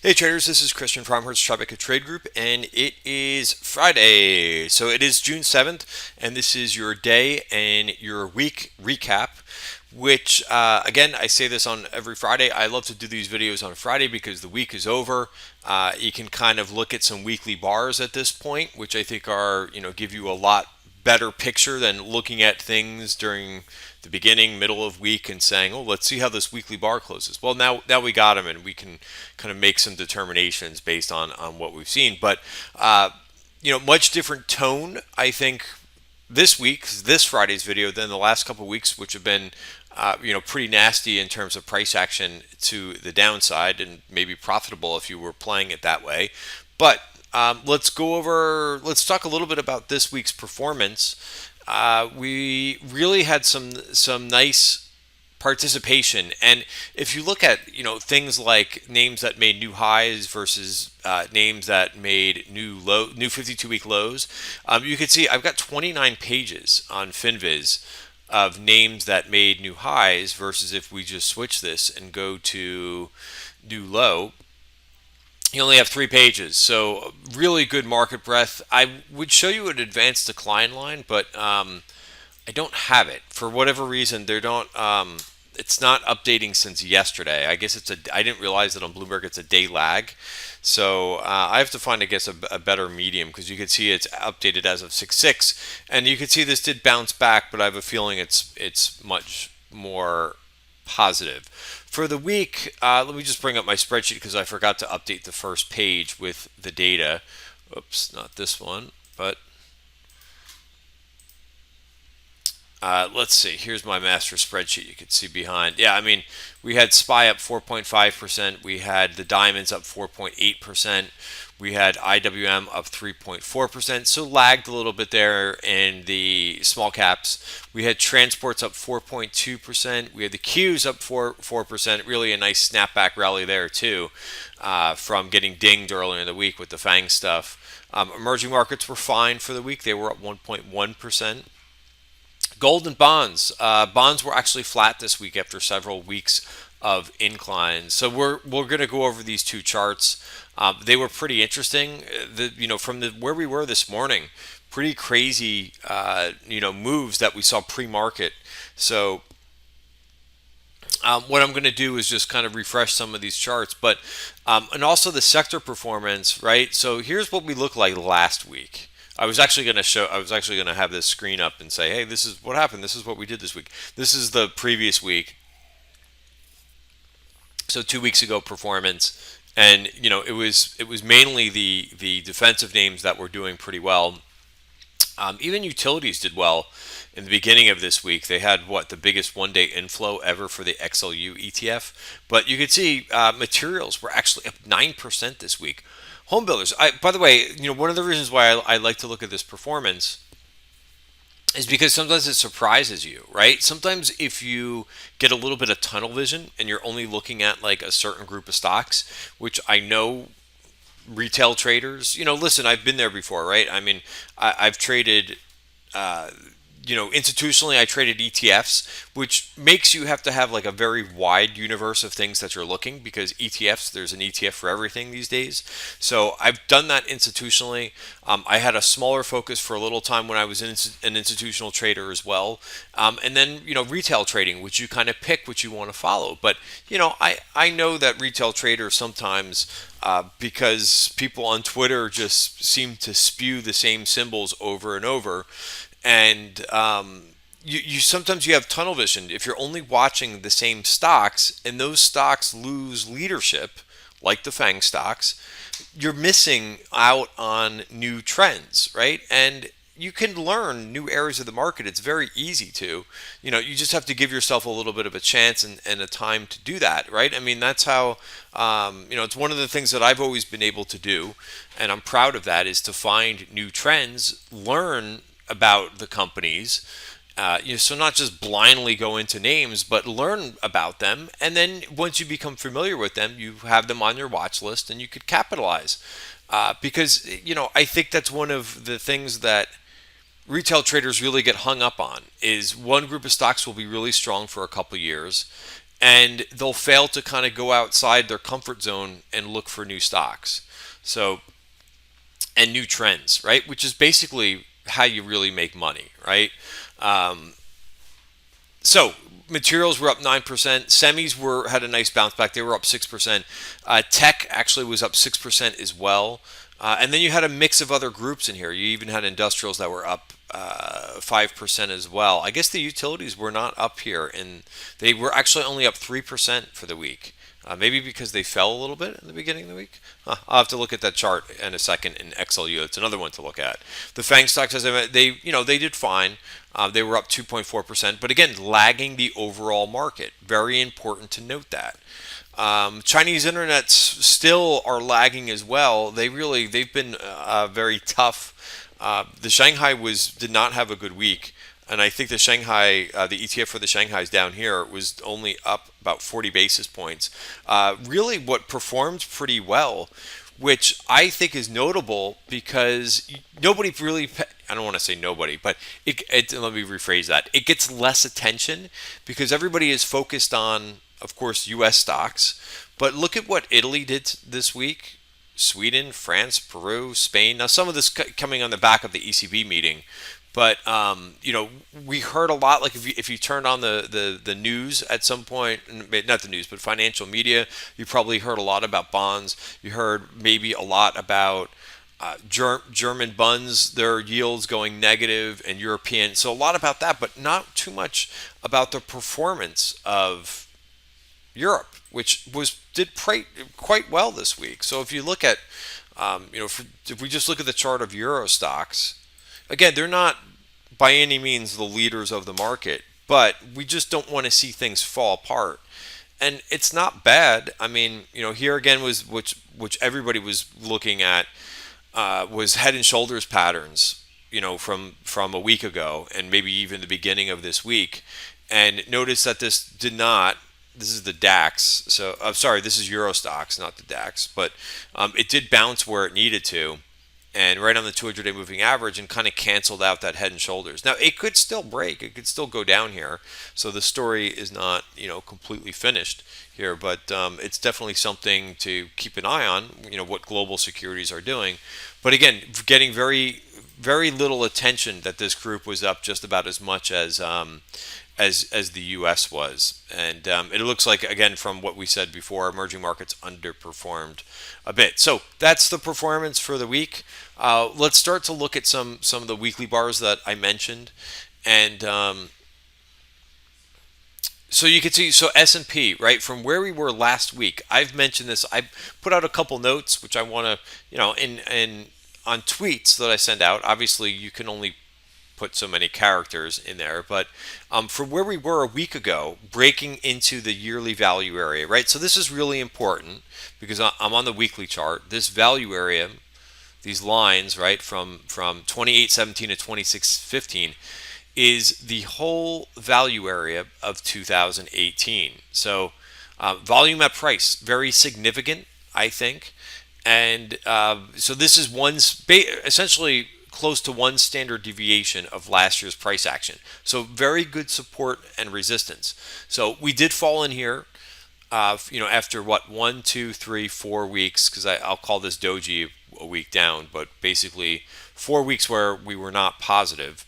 Hey traders, this is Christian from Tribeca Trade Group, and it is Friday. So it is June 7th, and this is your day and your week recap, which, again, I say this on every Friday. I love to do these videos on Friday because the week is over. You can kind of look at some weekly bars at this point, which I think are, give you a lot better picture than looking at things during the beginning, middle of week and saying, oh, let's see how this weekly bar closes. Well, now we got them and we can kind of make some determinations based on what we've seen. But, much different tone, I think, this Friday's video than the last couple of weeks, which have been, pretty nasty in terms of price action to the downside and maybe profitable if you were playing it that way. But let's talk a little bit about this week's performance. We really had some nice participation, and if you look at things like names that made new highs versus names that made new 52-week lows, you can see I've got 29 pages on FinViz of names that made new highs versus if we just switch this and go to new low, you only have 3 pages. So really good market breadth. I would show you an advanced decline line, but I don't have it for whatever reason. They don't. It's not updating since yesterday. I guess I didn't realize that on Bloomberg it's a day lag. So I have to find, I guess, a better medium, because you can see it's updated as of 6/6, and you can see this did bounce back, but I have a feeling it's much more positive. For the week, let me just bring up my spreadsheet because I forgot to update the first page with the data. Oops, not this one, but let's see. Here's my master spreadsheet. You can see behind. Yeah, I mean, we had SPY up 4.5%. We had the diamonds up 4.8%. We had IWM up 3.4%, so lagged a little bit there in the small caps. We had transports up 4.2%. We had the Qs up 4%. Really a nice snapback rally there too, from getting dinged earlier in the week with the FANG stuff. Emerging markets were fine for the week. They were up 1.1%. Gold and bonds. Bonds were actually flat this week after several weeks of inclines. So we're going to go over these two charts. They were pretty interesting. From where we were this morning, pretty crazy moves that we saw pre-market. So what I'm going to do is just kind of refresh some of these charts, but and also the sector performance, right? So here's what we looked like last week. I was actually going to have this screen up and say, hey, this is what happened. This is what we did this week. This is the previous week. So 2 weeks ago performance, and it was mainly the defensive names that were doing pretty well. Even utilities did well in the beginning of this week. They had the biggest one-day inflow ever for the XLU ETF. But you could see materials were actually up 9% this week. Home builders. By the way, one of the reasons why I like to look at this performance is because sometimes it surprises you, right? Sometimes if you get a little bit of tunnel vision and you're only looking at like a certain group of stocks, which I know retail traders, listen, I've been there before, right? I mean, I've traded, institutionally, I traded ETFs, which makes you have to have like a very wide universe of things that you're looking, because ETFs, there's an ETF for everything these days. So I've done that institutionally. I had a smaller focus for a little time when I was an institutional trader as well. And then, retail trading, which you kind of pick what you want to follow. But, I know that retail traders sometimes, because people on Twitter just seem to spew the same symbols over and over. And you sometimes you have tunnel vision if you're only watching the same stocks, and those stocks lose leadership, like the FANG stocks. You're missing out on new trends, right? And you can learn new areas of the market. It's very easy to, you just have to give yourself a little bit of a chance and a time to do that, right? I mean, that's how, it's one of the things that I've always been able to do, and I'm proud of that, is to find new trends, learn about the companies, so not just blindly go into names, but learn about them, and then once you become familiar with them, you have them on your watch list, and you could capitalize. Because I think that's one of the things that retail traders really get hung up on, is one group of stocks will be really strong for a couple years, and they'll fail to kind of go outside their comfort zone and look for new stocks. So, and new trends, right? Which is basically how you really make money, right? Um, so materials were up 9%. Semis were had a nice bounce back. They were up 6%. Tech actually was up 6% as well. And then you had a mix of other groups in here. You even had industrials that were up 5% as well. I guess the utilities were not up here, and they were actually only up 3% for the week. Maybe because they fell a little bit in the beginning of the week. I'll have to look at that chart in a second in XLU. It's another one to look at. The FANG stocks, as I mentioned, they did fine. They were up 2.4%, but again, lagging the overall market. Very important to note that. Chinese internets still are lagging as well. They've been very tough. The Shanghai did not have a good week, and I think the ETF for the Shanghai is down here was only up about 40 basis points. Really, what performed pretty well, which I think is notable because nobody really. I don't want to say nobody, but let me rephrase that. It gets less attention because everybody is focused on, of course, U.S. stocks. But look at what Italy did this week. Sweden, France, Peru, Spain. Now, some of this coming on the back of the ECB meeting. But, we heard a lot, like if you turned on the news at some point, not the news, but financial media, you probably heard a lot about bonds. You heard maybe a lot about German bonds, their yields going negative, and European. So a lot about that, but not too much about the performance of Europe, which did quite well this week. So if you look at, if we just look at the chart of Euro stocks, again, they're not by any means the leaders of the market, but we just don't want to see things fall apart. And it's not bad. I mean, here again was which everybody was looking at was head and shoulders patterns, from a week ago and maybe even the beginning of this week. And notice that this did not. This is the DAX. So I'm sorry, this is Euro stocks, not the DAX, but it did bounce where it needed to, and right on the 200-day moving average, and kind of canceled out that head and shoulders. Now it could still break. It could still go down here. So the story is not completely finished here, but it's definitely something to keep an eye on. What global securities are doing, but again, getting very very little attention that this group was up just about as much as the U.S. was. And it looks like, again, from what we said before, emerging markets underperformed a bit. So that's the performance for the week. Let's start to look at some of the weekly bars that I mentioned. And so you can see, so S&P, right, from where we were last week, I've mentioned this. I put out a couple notes, which I want to, in on tweets that I send out. Obviously, you can only put so many characters in there, but from where we were a week ago, breaking into the yearly value area, right? So this is really important because I'm on the weekly chart. This value area, these lines, right, from 28.17 to 26.15 is the whole value area of 2018. So volume at price, very significant, I think. And so this is essentially close to one standard deviation of last year's price action. So very good support and resistance. So we did fall in here, after 1, 2, 3, 4 weeks, because I'll call this doji a week down, but basically 4 weeks where we were not positive,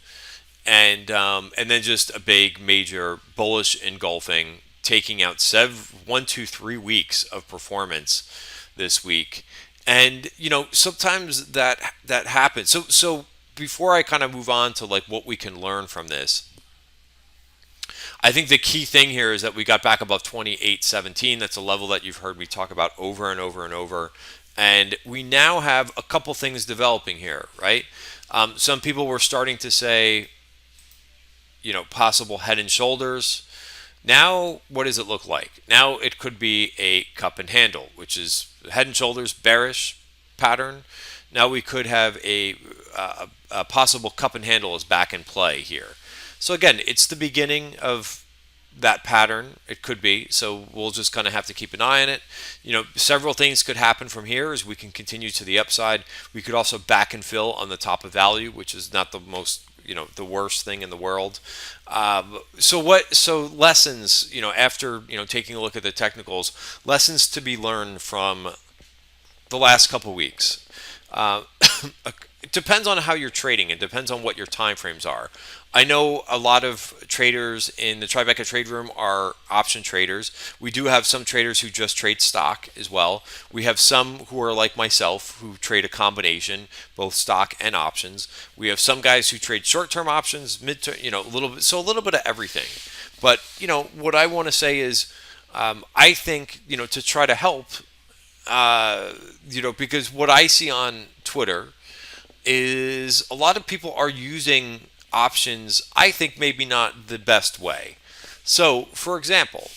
and then just a big major bullish engulfing, taking out 1, 2, 3 weeks of performance this week. And sometimes that happens. So before I kind of move on to like what we can learn from this, I think the key thing here is that we got back above 28.17. That's a level that you've heard me talk about over and over and over. And we now have a couple things developing here, right? Some people were starting to say, possible head and shoulders. Now, what does it look like? Now it could be a cup and handle, which is head and shoulders bearish pattern. Now we could have a possible cup and handle is back in play here. So again, it's the beginning of that pattern. It could be. So we'll just kind of have to keep an eye on it. Several things could happen from here as we can continue to the upside. We could also back and fill on the top of value, which is not the most the worst thing in the world. So lessons, after taking a look at the technicals, lessons to be learned from the last couple weeks. Uh, it depends on how you're trading. It depends on what your time frames are. I know a lot of traders in the Tribeca trade room are option traders. We do have some traders who just trade stock as well. We have some who are like myself who trade a combination, both stock and options. We have some guys who trade short-term options, mid-term, a little bit of everything. But what I want to say is, I think to try to help, because what I see on Twitter is a lot of people are using options, I think maybe not the best way. So, for example,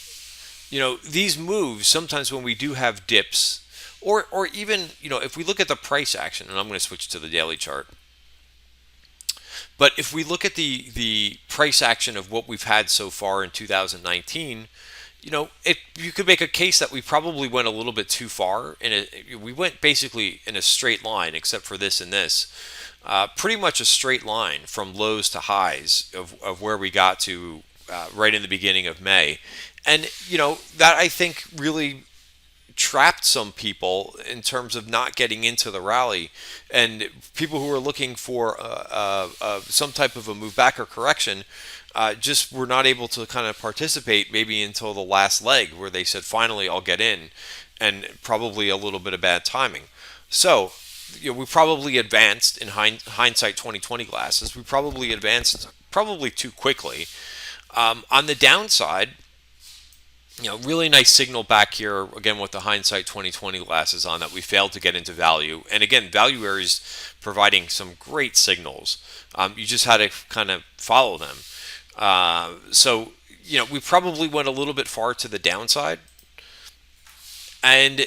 these moves, sometimes when we do have dips, or even, if we look at the price action, and I'm going to switch to the daily chart, but if we look at the price action of what we've had so far in 2019, you could make a case that we probably went a little bit too far. We went basically in a straight line, except for this and this. Pretty much a straight line from lows to highs of where we got to right in the beginning of May. And, that I think really trapped some people in terms of not getting into the rally, and people who were looking for some type of a move back or correction just were not able to kind of participate maybe until the last leg where they said, finally, I'll get in, and probably a little bit of bad timing. So, we probably advanced in hindsight 2020 glasses. We probably advanced probably too quickly. On the downside, really nice signal back here again with the hindsight 2020 glasses on, that we failed to get into value. And again, value areas providing some great signals. You just had to kind of follow them. So we probably went a little bit far to the downside. And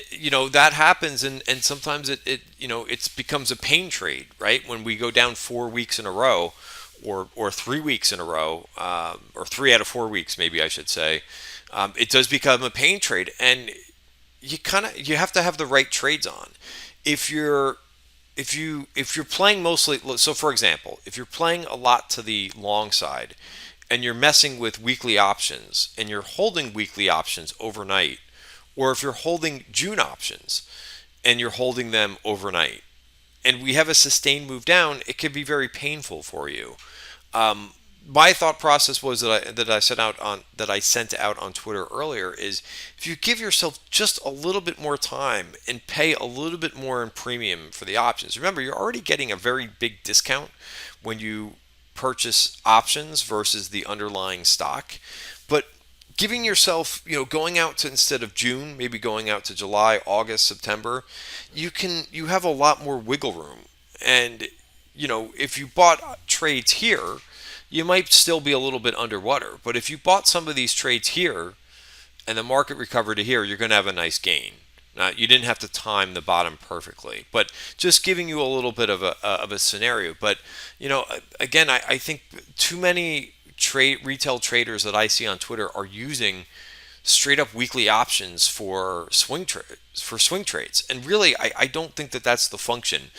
that happens, and sometimes it becomes a pain trade, right? When we go down 4 weeks in a row, or 3 weeks in a row, or 3 out of 4 weeks, maybe I should say, it does become a pain trade, and you have to have the right trades on. If you're playing mostly, so for example, if you're playing a lot to the long side, and you're messing with weekly options, and you're holding weekly options overnight, or if you're holding June options and you're holding them overnight, and we have a sustained move down, it can be very painful for you. My thought process was that I sent out on Twitter earlier is, if you give yourself just a little bit more time and pay a little bit more in premium for the options. Remember, you're already getting a very big discount when you purchase options versus the underlying stock, but giving yourself, going out to, instead of June, maybe going out to July, August, September, you have a lot more wiggle room. And, if you bought trades here, you might still be a little bit underwater. But if you bought some of these trades here and the market recovered to here, you're going to have a nice gain. Now, you didn't have to time the bottom perfectly, but just giving you a little bit of a scenario. But, again, I think too many retail traders that I see on Twitter are using straight up weekly options for swing trades, and really I don't think that that's the function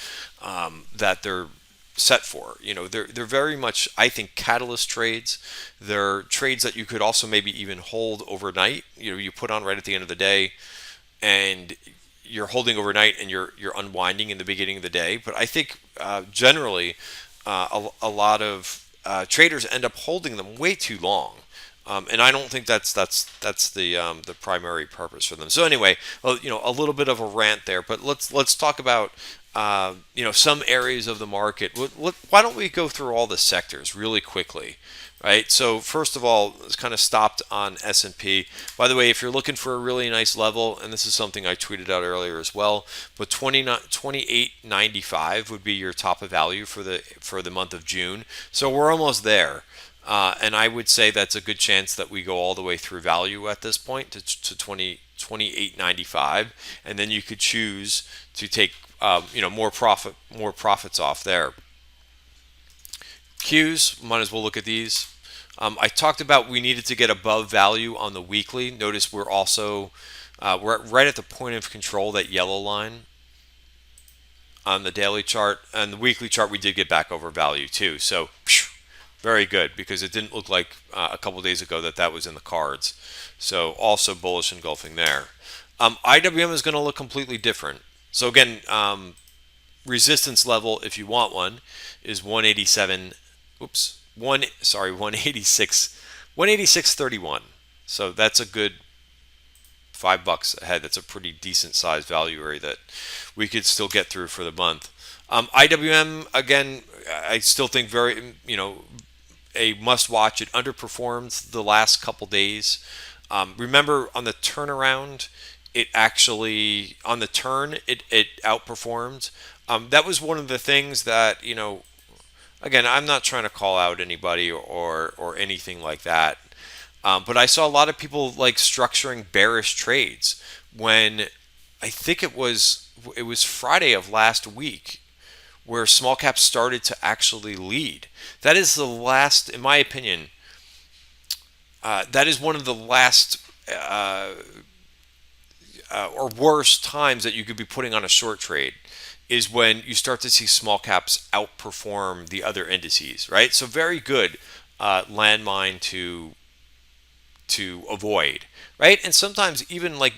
that they're set for. They're very much, I think, catalyst trades. They're trades that you could also maybe even hold overnight. You put on right at the end of the day, and you're holding overnight, and you're unwinding in the beginning of the day. But I think generally a lot of traders end up holding them way too long, and I don't think that's the primary purpose for them. So anyway, a little bit of a rant there, but let's talk about some areas of the market. Why don't we go through all the sectors really quickly? Right. So first of all, it's kind of stopped on S&P. By the way, if you're looking for a really nice level, and this is something I tweeted out earlier as well, but 28.95 would be your top of value for the month of June. So we're almost there. And I would say that's a good chance that we go all the way through value at this point to 28.95, and then you could choose to take more profits off there. Qs, might as well look at these. I talked about we needed to get above value on the weekly. Notice we're also we're right at the point of control, that yellow line on the daily chart. And the weekly chart, we did get back over value too. So Very good, because it didn't look like a couple days ago that that was in the cards. So also bullish engulfing there. IWM is going to look completely different. So again, resistance level, if you want one, is 187. Oops, 186, 186.31. So that's a good $5 ahead. That's a pretty decent sized value area that we could still get through for the month. IWM again, I still think very, a must watch. It underperformed the last couple days. Remember on the turnaround, it actually on the turn it outperformed. That was one of the things that again, I'm not trying to call out anybody or anything like that. But I saw a lot of people like structuring bearish trades when I think it was Friday of last week where small caps started to actually lead. That is the last, in my opinion, that is one of the last or worst times that you could be putting on a short trade is when you start to see small caps outperform the other indices, right? So very good landmine to avoid, right? And sometimes even like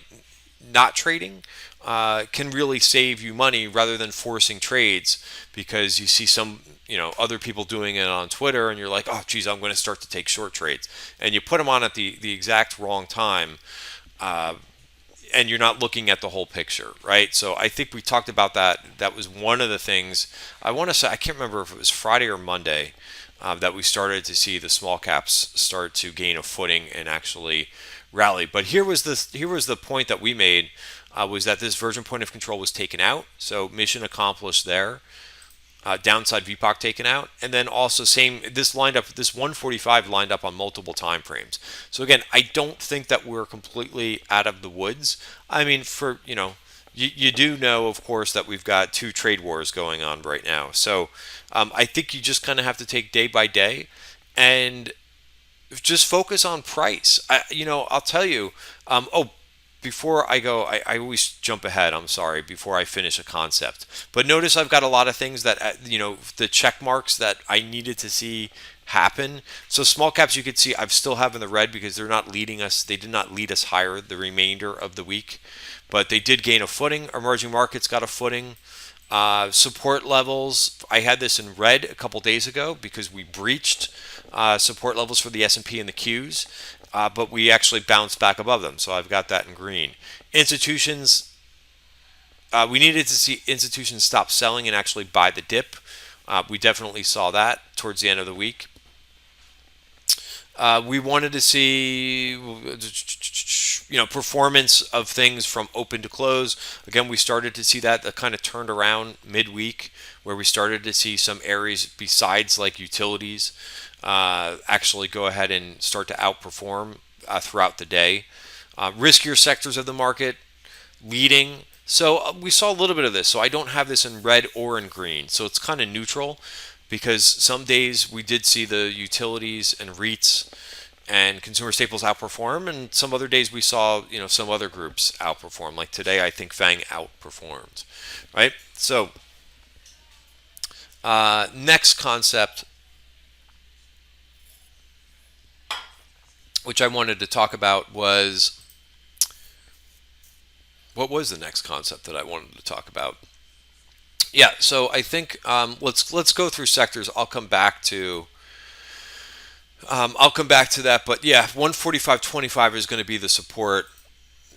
not trading can really save you money rather than forcing trades because you see some other people doing it on Twitter and you're like, oh geez, I'm going to start to take short trades, and you put them on at the exact wrong time. And you're not looking at the whole picture, right? So I think we talked about that. That was one of the things. I want to say, I can't remember if it was Friday or Monday that we started to see the small caps start to gain a footing and actually rally. But here was the point that we made was that this version point of control was taken out. So mission accomplished there. Downside VPOC taken out, and then also this 145 lined up on multiple time frames. So again, I don't think that we're completely out of the woods. I mean, you do know, of course, that we've got two trade wars going on right now. So I think you just kind of have to take day by day and just focus on price. I'll tell you. Before I go, I always jump ahead. I'm sorry, before I finish a concept. But notice I've got a lot of things that, the check marks that I needed to see happen. So small caps, you could see I've still have in the red because they're not leading us. They did not lead us higher the remainder of the week. But they did gain a footing. Emerging markets got a footing. Support levels, I had this in red a couple days ago because we breached support levels for the S&P and the Qs. But we actually bounced back above them, so I've got that in green. Institutions, we needed to see institutions stop selling and actually buy the dip. We definitely saw that towards the end of the week. We wanted to see, performance of things from open to close. Again, we started to see that kind of turned around midweek, where we started to see some areas besides like utilities actually go ahead and start to outperform throughout the day. Riskier sectors of the market leading. So we saw a little bit of this. So I don't have this in red or in green. So it's kind of neutral because some days we did see the utilities and REITs and consumer staples outperform, and some other days we saw some other groups outperform. Like today, I think FANG outperformed, right? So next concept, which I wanted to talk about, was what was the next concept that I wanted to talk about? Yeah, so I think let's go through sectors. I'll come back to that, but yeah, 145.25 is going to be the support,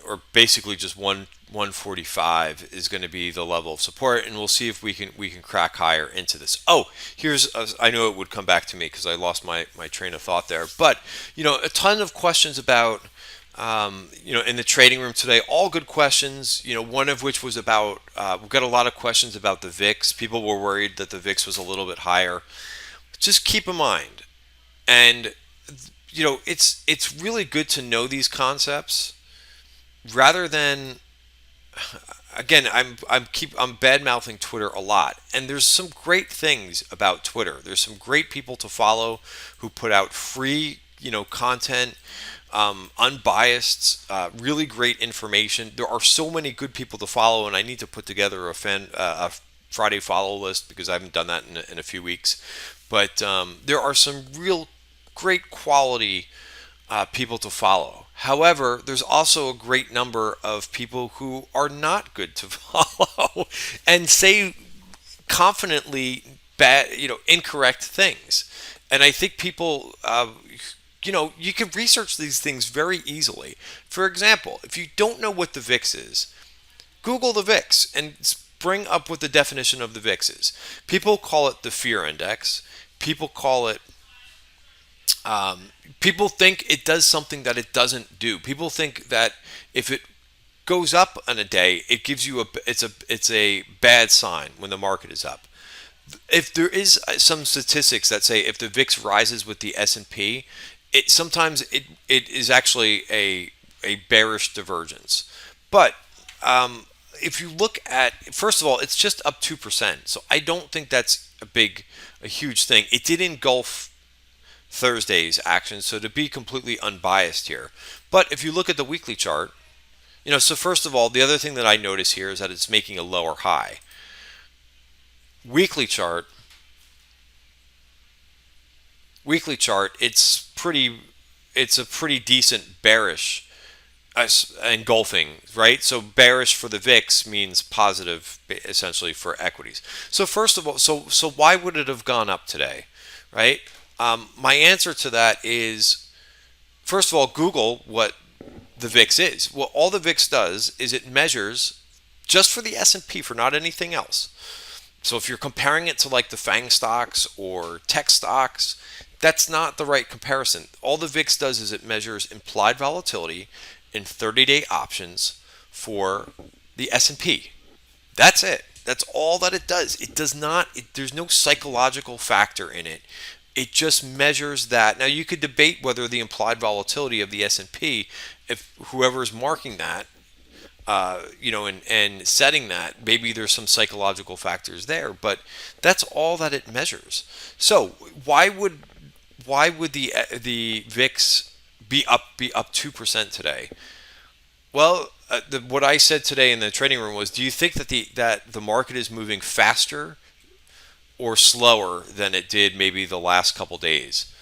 or basically just 145 is going to be the level of support, and we'll see if we can crack higher into this. Oh, I knew it would come back to me because I lost my train of thought there. But a ton of questions about in the trading room today, all good questions. One of which was about we've got a lot of questions about the VIX. People were worried that the VIX was a little bit higher. Just keep in mind, and it's really good to know these concepts rather than, again, I'm bad mouthing Twitter a lot, and there's some great things about Twitter. There's some great people to follow who put out free content, unbiased, really great information. There are so many good people to follow, and I need to put together a Friday follow list because I haven't done that in a few weeks. But there are some real great quality people to follow. However, there's also a great number of people who are not good to follow and say confidently bad, incorrect things. And I think people, you can research these things very easily. For example, if you don't know what the VIX is, Google the VIX and bring up what the definition of the VIX is. People call it the fear index. People call it people think it does something that it doesn't do. People think that if it goes up on a day, it gives you it's a bad sign when the market is up. If there is some statistics that say if the VIX rises with the S&P, it sometimes it is actually a bearish divergence. But if you look at, first of all, it's just up 2%. So I don't think that's a huge thing. It did engulf Thursday's action, so to be completely unbiased here. But if you look at the weekly chart, so first of all, the other thing that I notice here is that it's making a lower high. Weekly chart, it's a pretty decent bearish engulfing, right? So bearish for the VIX means positive essentially for equities. So first of all, so why would it have gone up today, right? My answer to that is, first of all, Google what the VIX is. Well, all the VIX does is it measures just for the S&P, for not anything else. So if you're comparing it to like the FANG stocks or tech stocks, that's not the right comparison. All the VIX does is it measures implied volatility in 30-day options for the S&P. That's it. That's all that it does. It does not, there's no psychological factor in it. It just measures that. Now you could debate whether the implied volatility of the S&P, if whoever is marking that, and setting that, maybe there's some psychological factors there, but that's all that it measures. So why would the VIX be up 2% today? Well, what I said today in the trading room was, do you think that the market is moving faster or slower than it did maybe the last couple days?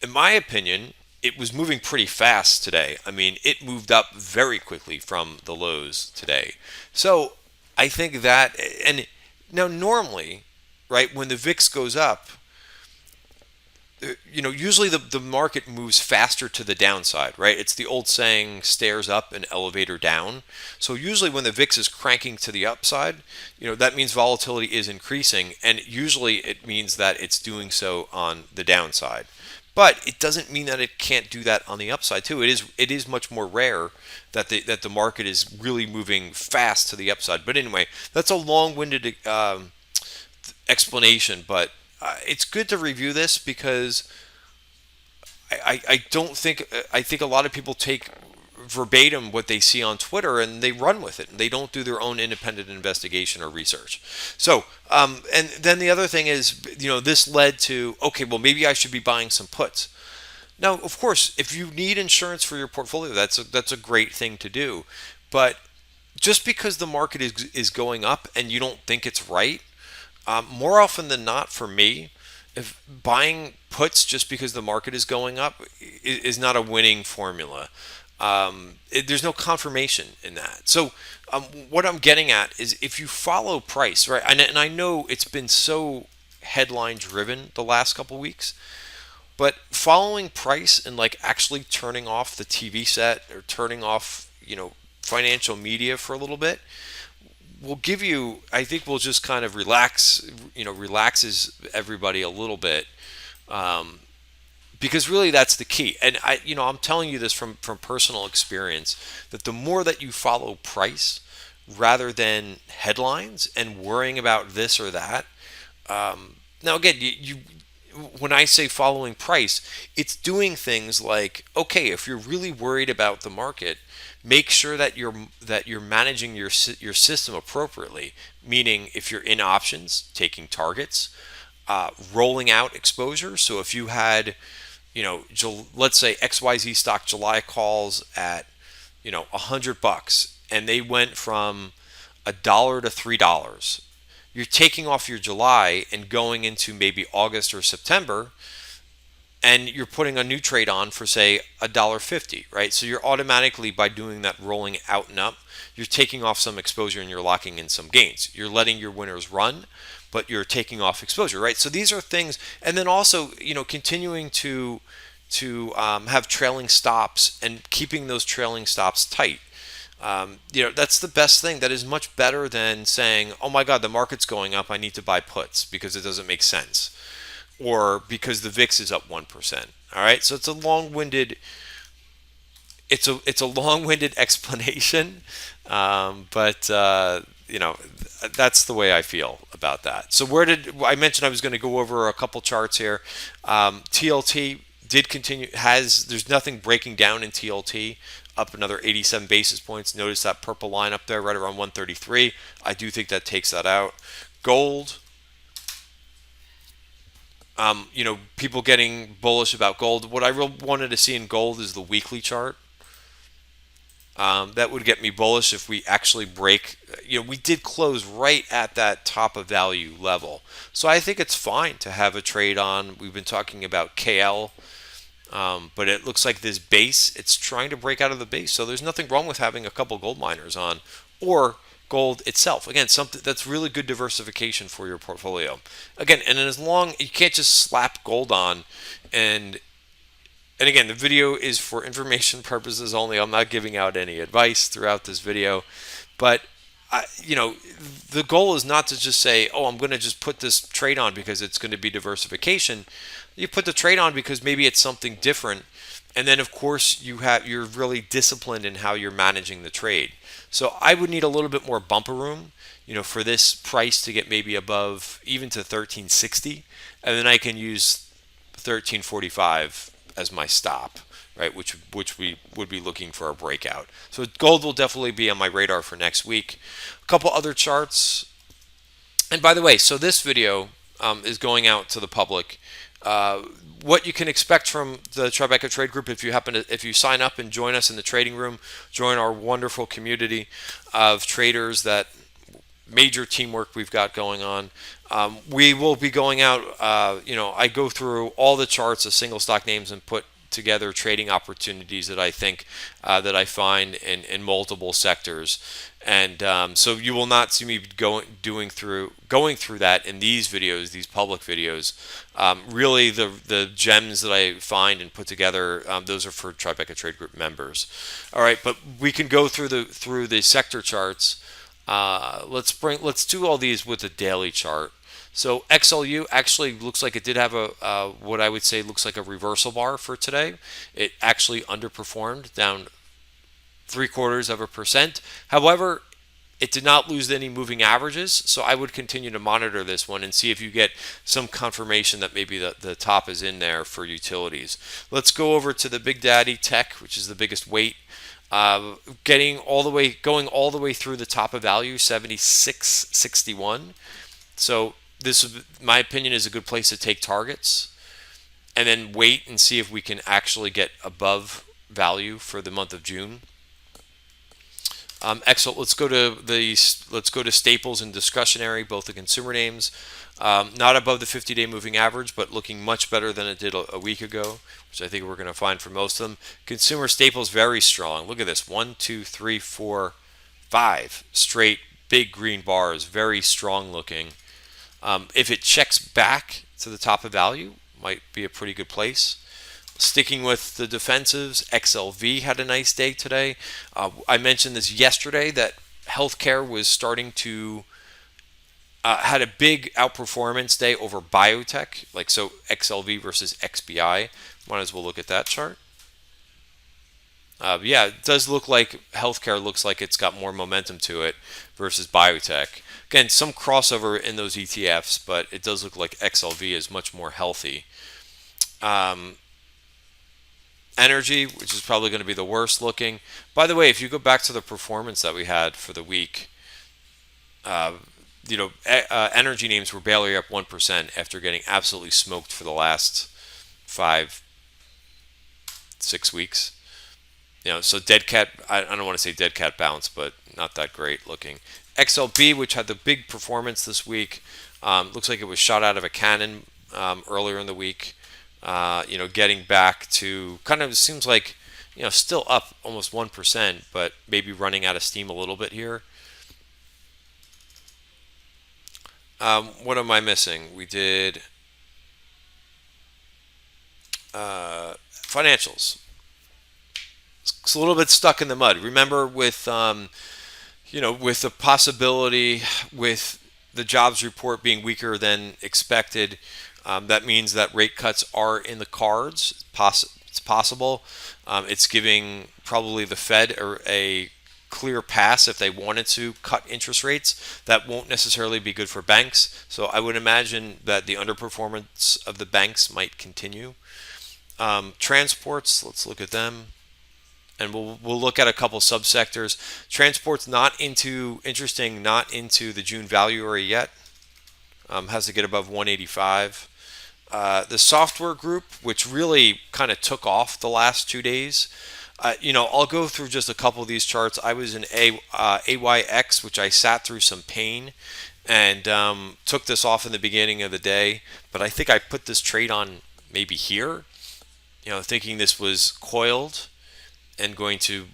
In my opinion, it was moving pretty fast today. I mean, it moved up very quickly from the lows today. So I think that, and now normally, right, when the VIX goes up, usually the market moves faster to the downside, right? It's the old saying, stairs up and elevator down. So usually when the VIX is cranking to the upside, that means volatility is increasing, and usually it means that it's doing so on the downside. But it doesn't mean that it can't do that on the upside too. It is much more rare that the market is really moving fast to the upside. But anyway, that's a long-winded explanation, but it's good to review this because I don't think I think a lot of people take verbatim what they see on Twitter and they run with it, and they don't do their own independent investigation or research. So and then the other thing is, this led to, okay, well, maybe I should be buying some puts. Now, of course, if you need insurance for your portfolio, that's a great thing to do, but just because the market is going up and you don't think it's right, more often than not, for me, if buying puts just because the market is going up is not a winning formula. There's no confirmation in that. So what I'm getting at is, if you follow price, right, and I know it's been so headline driven the last couple weeks, but following price and like actually turning off the TV set or turning off, financial media for a little bit will give you, I think will just kind of relaxes everybody a little bit. Because really that's the key. And I'm telling you this from personal experience, that the more that you follow price rather than headlines and worrying about this or that. Now again, you when I say following price, it's doing things like, okay, if you're really worried about the market, make sure that you're managing your system appropriately. Meaning, if you're in options, taking targets, rolling out exposure. So if you had, let's say XYZ stock July calls at, $100, and they went from $1 to $3. you're taking off your July and going into maybe August or September, and you're putting a new trade on for say $1.50, right? So you're automatically, by doing that rolling out and up, you're taking off some exposure and you're locking in some gains. You're letting your winners run, but you're taking off exposure, right? So these are things, and then also, continuing to have trailing stops and keeping those trailing stops tight. That's the best thing. That is much better than saying, "Oh my God, the market's going up. I need to buy puts because it doesn't make sense," or because the VIX is up 1%. All right, so it's a long-winded explanation, but that's the way I feel about that. So where did I mentioned I was going to go over a couple charts here? TLT did continue. There's nothing breaking down in TLT. Up another 87 basis points. Notice that purple line up there, right around 133. I do think that takes that out. Gold. People getting bullish about gold. What I really wanted to see in gold is the weekly chart. That would get me bullish if we actually break. We did close right at that top of value level. So I think it's fine to have a trade on. We've been talking about KL, but it looks like this base, it's trying to break out of the base. So there's nothing wrong with having a couple gold miners on, or gold itself. Again, something that's really good diversification for your portfolio. Again, and as long you can't just slap gold on and again, the video is for information purposes only. I'm not giving out any advice throughout this video, but the goal is not to just say, "Oh, I'm going to just put this trade on because it's going to be diversification." You put the trade on because maybe it's something different, and then of course you're really disciplined in how you're managing the trade. So I would need a little bit more bumper room, for this price to get maybe above even to 1360, and then I can use 1345 as my stop, right? Which we would be looking for a breakout. So gold will definitely be on my radar for next week. A couple other charts. And by the way, so this video is going out to the public. What you can expect from the Tribeca Trade Group if you sign up and join us in the trading room, join our wonderful community of traders, that major teamwork we've got going on. We will be going out. I go through all the charts of single stock names and put together trading opportunities that I think that I find in multiple sectors. And so you will not see me going through that in these videos, these public videos. Really, the gems that I find and put together, those are for Tribeca Trade Group members. All right, but we can go through the sector charts. Let's do all these with a daily chart. So XLU actually looks like it did have what I would say looks like a reversal bar for today. It actually underperformed, down 0.75%. However, it did not lose any moving averages, so I would continue to monitor this one and see if you get some confirmation that maybe the top is in there for utilities. Let's go over to the Big Daddy Tech, which is the biggest weight. Going all the way through the top of value, 76.61. So this, my opinion, is a good place to take targets, and then wait and see if we can actually get above value for the month of June. Excellent. Let's go to staples and discretionary, both the consumer names. Not above the 50-day moving average, but looking much better than it did a week ago, which I think we're going to find for most of them. Consumer staples very strong. Look at this: 1, 2, 3, 4, 5 straight big green bars, very strong looking. If it checks back to the top of value, might be a pretty good place. Sticking with the defensives, XLV had a nice day today. I mentioned this yesterday that healthcare was starting to had a big outperformance day over biotech, like so XLV versus XBI. Might as well look at that chart. Yeah, it does look like healthcare looks like it's got more momentum to it versus biotech. Again, some crossover in those ETFs, but it does look like XLV is much more healthy. Energy, which is probably going to be the worst looking. By the way, if you go back to the performance that we had for the week, energy names were barely up 1% after getting absolutely smoked for the last 5-6 weeks. So dead cat. I don't want to say dead cat bounce, but not that great looking. XLB, which had the big performance this week, looks like it was shot out of a cannon earlier in the week. Getting back to kind of seems like still up almost 1%, but maybe running out of steam a little bit here. What am I missing? We did financials. It's a little bit stuck in the mud. Remember with the possibility with the jobs report being weaker than expected, that means that rate cuts are in the cards. It's possible. It's giving probably the Fed a clear pass if they wanted to cut interest rates. That won't necessarily be good for banks. So I would imagine that the underperformance of the banks might continue. Transports, let's look at them. And we'll look at a couple subsectors. Transport's not into the June value area yet. Has to get above 185. The software group, which really kind of took off the last 2 days. I'll go through just a couple of these charts. I was in AYX, which I sat through some pain and took this off in the beginning of the day. But I think I put this trade on maybe here, thinking this was coiled and going to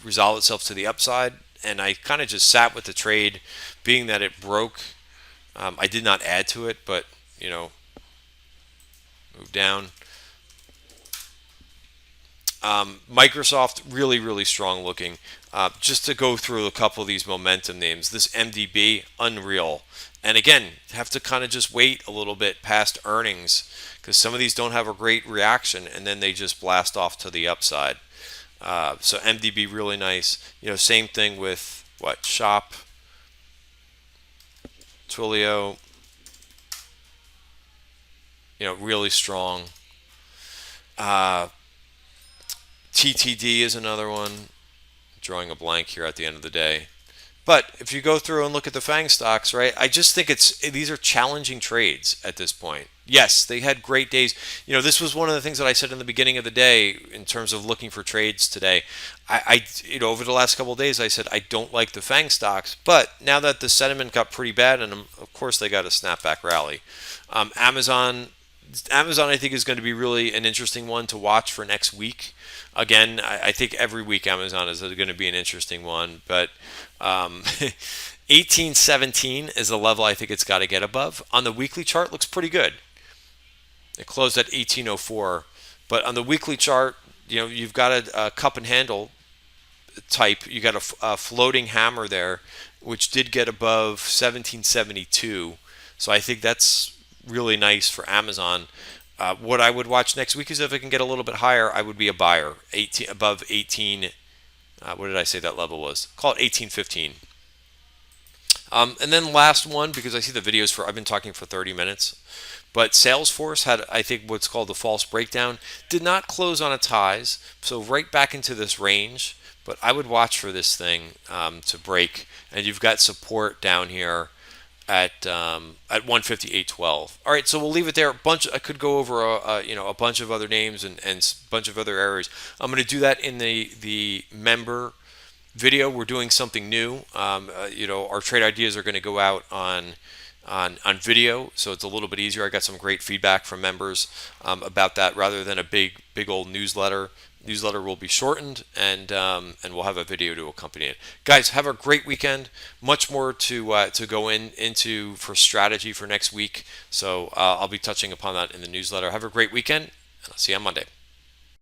resolve itself to the upside. And I kind of just sat with the trade, being that it broke. I did not add to it, but move down. Microsoft, really, really strong looking. Just to go through a couple of these momentum names, this MDB, unreal. And again, have to kind of just wait a little bit past earnings because some of these don't have a great reaction and then they just blast off to the upside. So MDB really nice. Same thing with Shop, Twilio. Really strong. TTD is another one. Drawing a blank here at the end of the day. But if you go through and look at the FANG stocks, right, I just think these are challenging trades at this point. Yes, they had great days. This was one of the things that I said in the beginning of the day in terms of looking for trades today. Over the last couple of days, I said I don't like the FANG stocks, but now that the sentiment got pretty bad, and of course they got a snapback rally. Amazon, I think is going to be really an interesting one to watch for next week. Again, I think every week Amazon is going to be an interesting one, but 1817 is the level I think it's got to get above. On the weekly chart, looks pretty good. It closed at 1804, but on the weekly chart, you've got a cup and handle type. You got a floating hammer there, which did get above 1772. So I think that's really nice for Amazon. What I would watch next week is if it can get a little bit higher, I would be a buyer. Above 18. What did I say that level was? Call it 1815. And then last one, because I see the videos I've been talking for 30 minutes. But Salesforce had, I think, what's called the false breakdown. Did not close on its highs, so right back into this range. But I would watch for this thing to break. And you've got support down here at 158.12. All right, so we'll leave it there. I could go over a bunch of other names and a bunch of other areas. I'm going to do that in the member video. We're doing something new. Our trade ideas are going to go out on video, so it's a little bit easier. I got some great feedback from members about that, rather than a big old newsletter. Newsletter will be shortened, and we'll have a video to accompany it. Guys, have a great weekend. Much more to go into for strategy for next week. So I'll be touching upon that in the newsletter. Have a great weekend, and I'll see you on Monday.